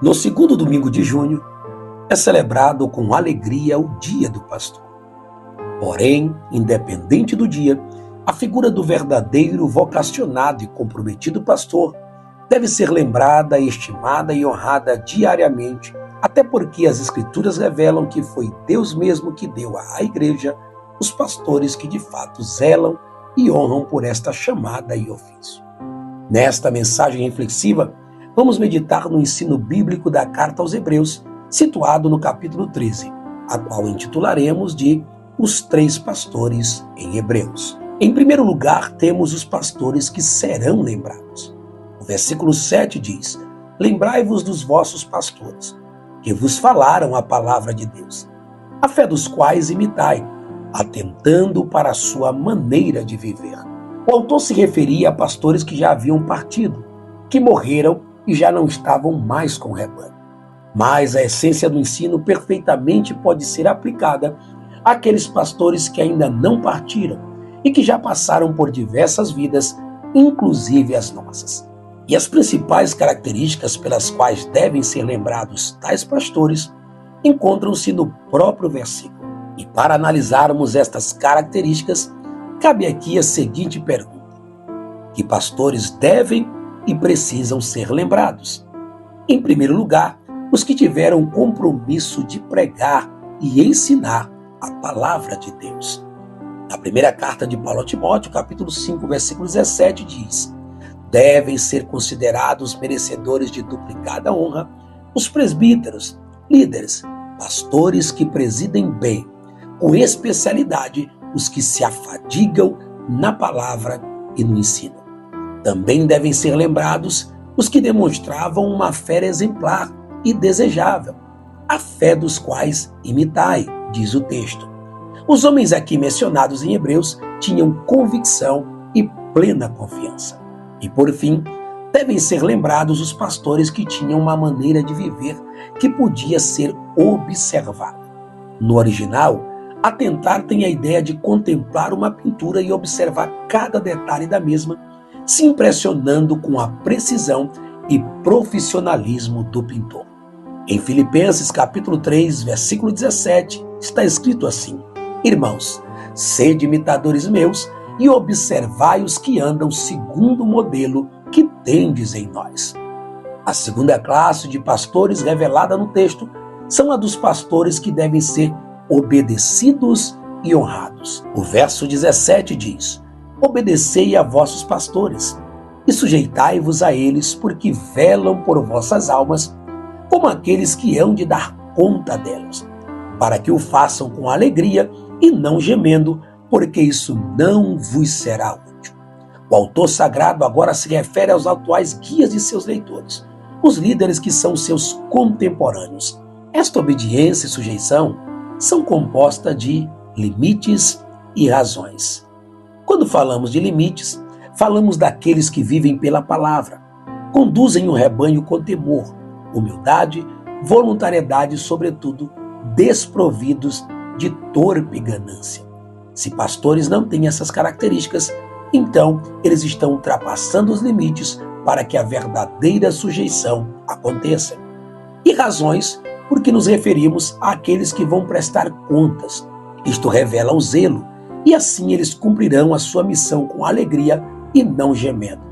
No segundo domingo de junho, é celebrado com alegria o Dia do Pastor. Porém, independente do dia, a figura do verdadeiro, vocacionado e comprometido pastor deve ser lembrada, estimada e honrada diariamente, até porque as Escrituras revelam que foi Deus mesmo que deu à igreja os pastores que de fato zelam e honram por esta chamada e ofício. Nesta mensagem reflexiva, vamos meditar no ensino bíblico da Carta aos Hebreus, situado no capítulo 13, a qual intitularemos de Os Três Pastores em Hebreus. Em primeiro lugar, temos os pastores que serão lembrados. O versículo 7 diz: Lembrai-vos dos vossos pastores, que vos falaram a palavra de Deus, a fé dos quais imitai, atentando para a sua maneira de viver. O autor se referia a pastores que já haviam partido, que morreram e já não estavam mais com o rebanho. Mas a essência do ensino perfeitamente pode ser aplicada àqueles pastores que ainda não partiram e que já passaram por diversas vidas, inclusive as nossas. E as principais características pelas quais devem ser lembrados tais pastores encontram-se no próprio versículo. E para analisarmos estas características, cabe aqui a seguinte pergunta: que pastores devem e precisam ser lembrados? Em primeiro lugar, os que tiveram o compromisso de pregar e ensinar a palavra de Deus. Na primeira carta de Paulo a Timóteo, capítulo 5, versículo 17, diz: devem ser considerados merecedores de duplicada honra os presbíteros, líderes, pastores que presidem bem, com especialidade os que se afadigam na palavra e no ensino. Também devem ser lembrados os que demonstravam uma fé exemplar e desejável, a fé dos quais imitai, diz o texto. Os homens aqui mencionados em Hebreus tinham convicção e plena confiança. E por fim, devem ser lembrados os pastores que tinham uma maneira de viver que podia ser observada. No original, atentar tem a ideia de contemplar uma pintura e observar cada detalhe da mesma, se impressionando com a precisão e profissionalismo do pintor. Em Filipenses capítulo 3, versículo 17, está escrito assim: Irmãos, sede imitadores meus e observai os que andam segundo o modelo que tendes em nós. A segunda classe de pastores revelada no texto são a dos pastores que devem ser obedecidos e honrados. O verso 17 diz: Obedecei a vossos pastores e sujeitai-vos a eles, porque velam por vossas almas, como aqueles que hão de dar conta delas, para que o façam com alegria e não gemendo, porque isso não vos será útil. O autor sagrado agora se refere aos atuais guias de seus leitores, os líderes que são seus contemporâneos. Esta obediência e sujeição são compostas de limites e razões. Quando falamos de limites, falamos daqueles que vivem pela palavra, conduzem o rebanho com temor, humildade, voluntariedade e, sobretudo, desprovidos de torpe ganância. Se pastores não têm essas características, então eles estão ultrapassando os limites para que a verdadeira sujeição aconteça. E razões porque nos referimos àqueles que vão prestar contas. Isto revela o zelo, e assim eles cumprirão a sua missão com alegria e não gemendo.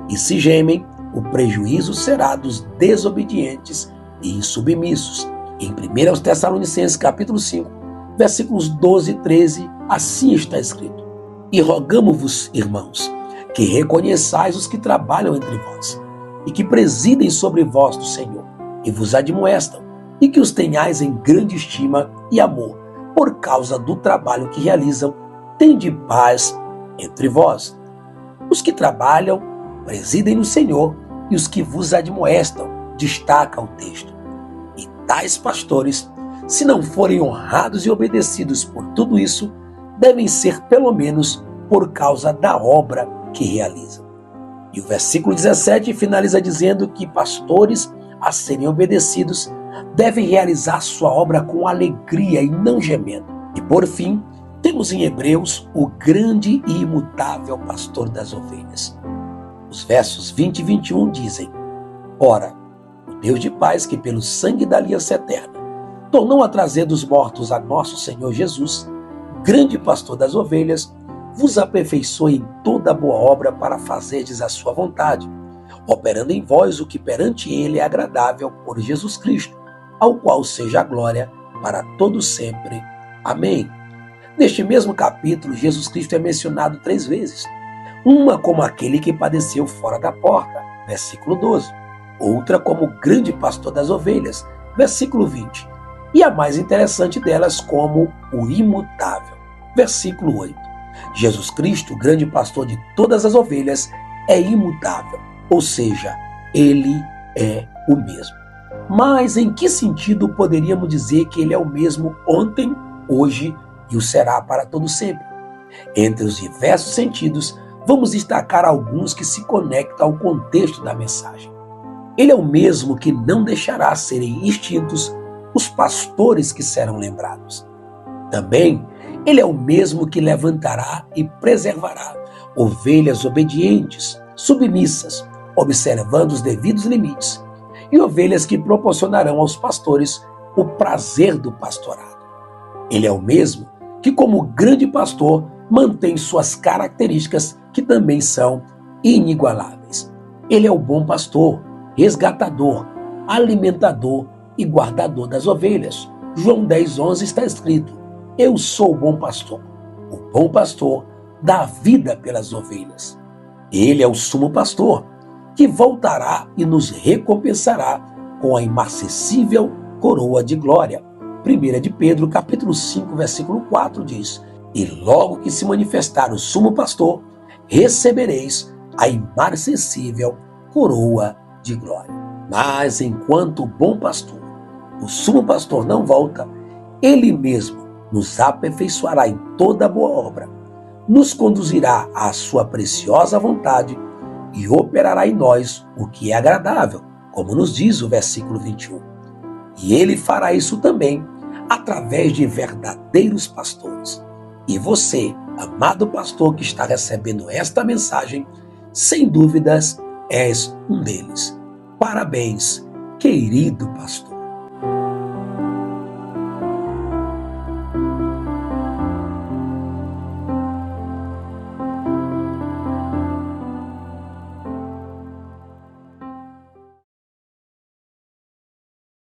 E se gemem, o prejuízo será dos desobedientes e insubmissos. Em 1 Tessalonicenses capítulo 5, versículos 12 e 13, assim está escrito: E rogamo-vos, irmãos, que reconheçais os que trabalham entre vós, e que presidem sobre vós do Senhor, e vos admoestam, e que os tenhais em grande estima e amor, por causa do trabalho que realizam, tende paz entre vós. Os que trabalham, presidem no Senhor, e os que vos admoestam, destaca o texto. E tais pastores, se não forem honrados e obedecidos por tudo isso, devem ser pelo menos por causa da obra que realizam. E o versículo 17 finaliza dizendo que pastores a serem obedecidos devem realizar sua obra com alegria e não gemendo. E por fim, temos em Hebreus o grande e imutável pastor das ovelhas. Os versos 20 e 21 dizem: Ora, o Deus de paz, que pelo sangue da aliança eterna tornou a trazer dos mortos a nosso Senhor Jesus, grande pastor das ovelhas, vos aperfeiçoe em toda boa obra para fazerdes a sua vontade, operando em vós o que perante ele é agradável por Jesus Cristo, ao qual seja a glória para todos sempre. Amém. Neste mesmo capítulo, Jesus Cristo é mencionado 3 vezes. Uma como aquele que padeceu fora da porta, versículo 12. Outra como grande pastor das ovelhas, versículo 20. E a mais interessante delas como o imutável, versículo 8. Jesus Cristo, grande pastor de todas as ovelhas, é imutável, ou seja, ele é o mesmo. Mas em que sentido poderíamos dizer que ele é o mesmo ontem, hoje e o será para todo sempre? Entre os diversos sentidos, vamos destacar alguns que se conectam ao contexto da mensagem. Ele é o mesmo que não deixará serem extintos os pastores que serão lembrados. Também, ele é o mesmo que levantará e preservará ovelhas obedientes, submissas, observando os devidos limites, e ovelhas que proporcionarão aos pastores o prazer do pastorado. Ele é o mesmo que, como grande pastor, mantém suas características que também são inigualáveis. Ele é o bom pastor, resgatador, alimentador e guardador das ovelhas. João 10:11 está escrito: eu sou o bom pastor. O bom pastor dá a vida pelas ovelhas. Ele é o sumo pastor, que voltará e nos recompensará com a imarcessível coroa de glória. 1 de Pedro, capítulo 5, versículo 4 diz: e logo que se manifestar o sumo pastor, recebereis a imarcessível coroa de glória. Mas enquanto o bom pastor, o sumo pastor não volta, ele mesmo nos aperfeiçoará em toda boa obra, nos conduzirá à sua preciosa vontade e operará em nós o que é agradável, como nos diz o versículo 21. E ele fará isso também através de verdadeiros pastores. E você, amado pastor que está recebendo esta mensagem, sem dúvidas és um deles. Parabéns, querido pastor.